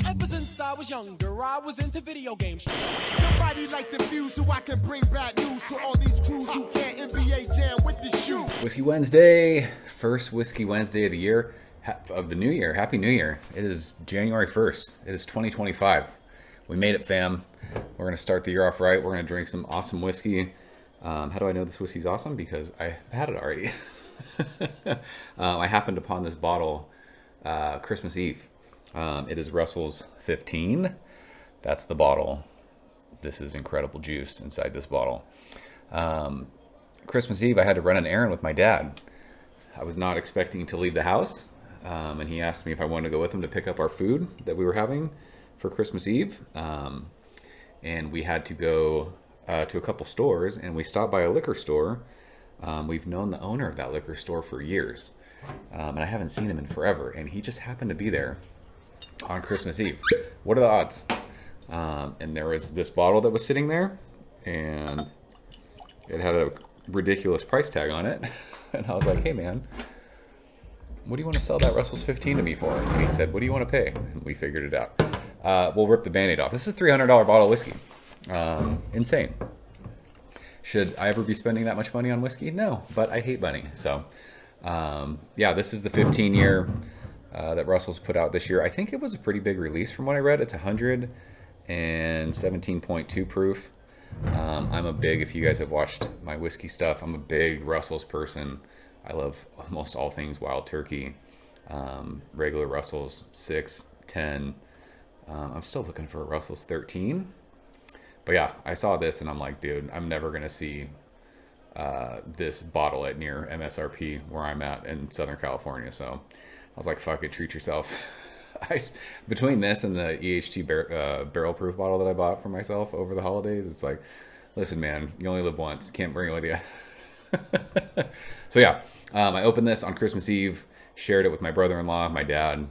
Ever since I was younger, I was into video games. Somebody like the Fuse so I can bring bad news to all these crews who can't NBA jam with the shoe. Whiskey Wednesday, first Whiskey Wednesday of the year, of the new year. Happy New Year. It is January 1st. It is 2025. We made it, fam. We're going to start the year off right. We're going to drink some awesome whiskey. How do I know this whiskey's awesome? Because I've had it already. I happened upon this bottle Christmas Eve. It is Russell's 15. That's the bottle. This is incredible juice inside this bottle. Christmas Eve, I had to run an errand with my dad. I was not expecting to leave the house, and he asked me if I wanted to go with him to pick up our food that we were having for Christmas Eve. And we had to go to a couple stores, and we stopped by a liquor store. We've known the owner of that liquor store for years, and I haven't seen him in forever, and he just happened to be there on Christmas Eve. What are the odds? And there was this bottle that was sitting there, and it had a ridiculous price tag on it. And I was like, hey man, what do you want to sell that Russell's 15 to me for? And he said, what do you want to pay? And we figured it out. We'll rip the Band-Aid off. This is a $300 bottle of whiskey. Insane. Should I ever be spending that much money on whiskey? No, but I hate money. So yeah, this is the 15 year that Russell's put out this year. I think it was a pretty big release from what I read. It's 117.2 proof. I'm a big, if you guys have watched my whiskey stuff, I'm a big Russell's person. I love almost all things Wild Turkey, regular Russell's 6, 10. I'm still looking for a Russell's 13. But yeah, I saw this and I'm like, dude, I'm never going to see this bottle at near MSRP where I'm at in Southern California. So I was like, fuck it, treat yourself. Between this and the EHT barrel proof bottle that I bought for myself over the holidays, it's like, listen, man, you only live once. Can't bring it with you. So yeah, I opened this on Christmas Eve, shared it with my brother-in-law, my dad.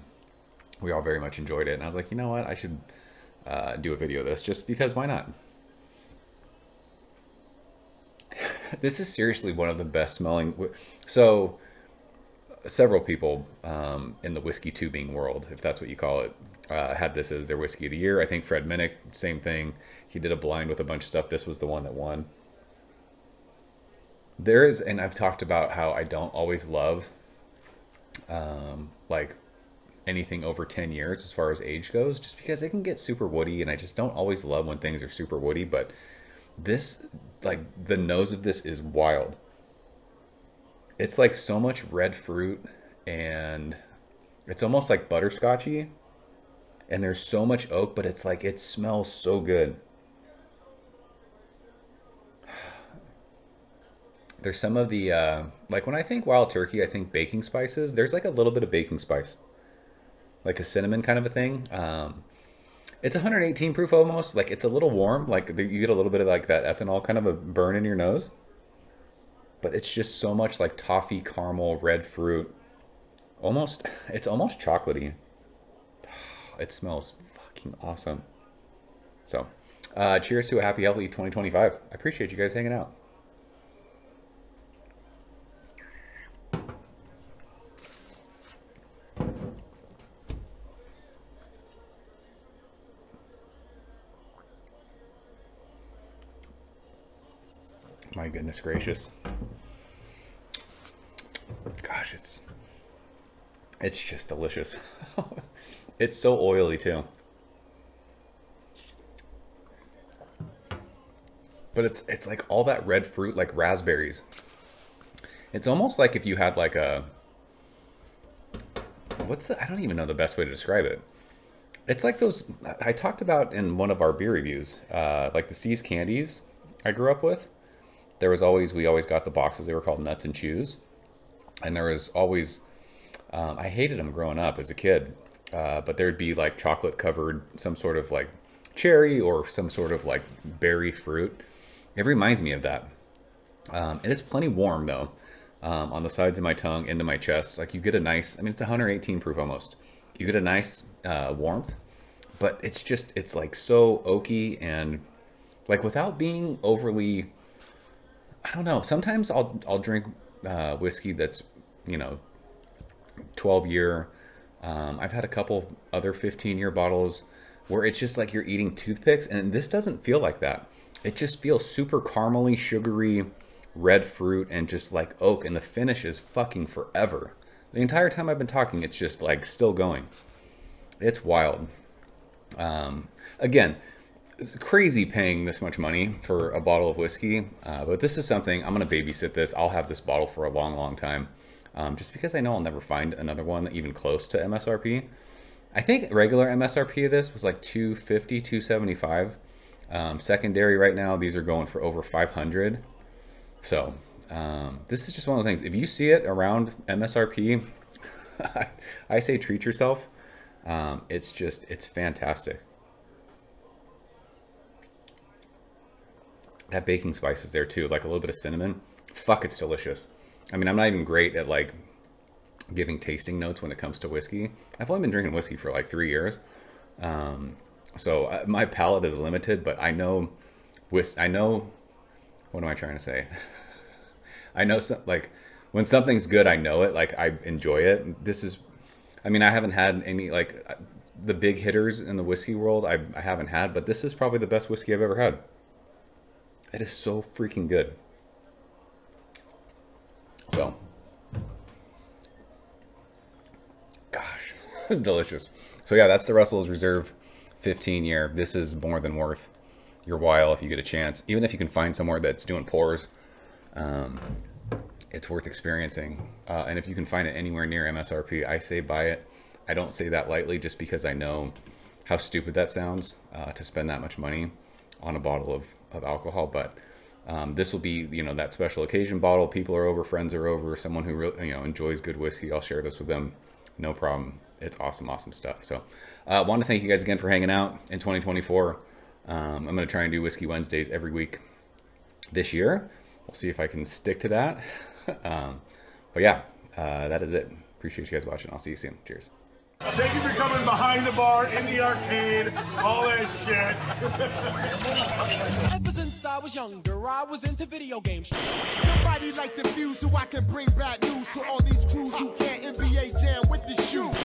We all very much enjoyed it. And I was like, you know what? I should do a video of this just because why not? This is seriously one of the best smelling. So several people in the whiskey tubing world, if that's what you call it, had this as their whiskey of the year. I think Fred Minnick, same thing. He did a blind with a bunch of stuff. This was the one that won. There is, and I've talked about how I don't always love like anything over 10 years as far as age goes, just because it can get super woody, and I just don't always love when things are super woody. But this, like, the nose of this is wild. It's like so much red fruit, and it's almost like butterscotchy, and there's so much oak, but it's like, it smells so good. There's some of the like when I think Wild Turkey, I think baking spices. There's like a little bit of baking spice, like a cinnamon kind of a thing. It's 118 proof almost. Like, it's a little warm. Like, you get a little bit of like that ethanol kind of a burn in your nose. But it's just so much like toffee, caramel, red fruit. Almost, it's almost chocolatey. It smells fucking awesome. So, cheers to a happy, healthy 2025. I appreciate you guys hanging out. My goodness gracious. Gosh, it's just delicious. It's so oily too. But it's like all that red fruit, like raspberries. It's almost like if you had like a, I don't even know the best way to describe it. It's like those I talked about in one of our beer reviews, like the See's candies I grew up with. We always got the boxes. They were called Nuts and Chews. And there was always, I hated them growing up as a kid. But there'd be like chocolate covered, some sort of like cherry or some sort of like berry fruit. It reminds me of that. It is plenty warm though, on the sides of my tongue, into my chest. Like, you get a nice, I mean, it's 118 proof almost. You get a nice warmth, but it's like so oaky and like without being overly, I don't know. Sometimes I'll drink whiskey that's, 12 year I've had a couple other 15-year bottles where it's just like you're eating toothpicks, and this doesn't feel like that. It just feels super caramely, sugary, red fruit, and just like oak, and the finish is fucking forever. The entire time I've been talking, it's just like still going. It's wild. Again, it's crazy paying this much money for a bottle of whiskey, but this is something I'm going to babysit this. I'll have this bottle for a long, long time, just because I know I'll never find another one even close to MSRP. I think regular MSRP of this was like $250, $275. Secondary right now, these are going for over $500. So this is just one of the things. If you see it around MSRP, I say treat yourself. It's fantastic. That baking spice is there too, like a little bit of cinnamon. Fuck, it's delicious. I mean, I'm not even great at like giving tasting notes when it comes to whiskey. I've only been drinking whiskey for like 3 years. So my palate is limited, but I know, what am I trying to say? I know, like, when something's good, I know it, like, I enjoy it. This is, I mean, I haven't had any, like, the big hitters in the whiskey world, I haven't had, but this is probably the best whiskey I've ever had. It is so freaking good. So, gosh, delicious. So yeah, that's the Russell's Reserve 15-year. This is more than worth your while if you get a chance. Even if you can find somewhere that's doing pours, it's worth experiencing. And if you can find it anywhere near MSRP, I say buy it. I don't say that lightly just because I know how stupid that sounds to spend that much money on a bottle of alcohol. But this will be, that special occasion bottle. People are over, friends are over, someone who really, enjoys good whiskey. I'll share this with them. No problem. It's awesome, awesome stuff. So I want to thank you guys again for hanging out in 2024. I'm going to try and do Whiskey Wednesdays every week this year. We'll see if I can stick to that. But yeah, that is it. Appreciate you guys watching. I'll see you soon. Cheers. Thank you for coming behind the bar, in the arcade, all that shit. Ever since I was younger, I was into video games. Somebody like the fuse so I can bring bad news to all these crews who can't NBA jam with the shoe.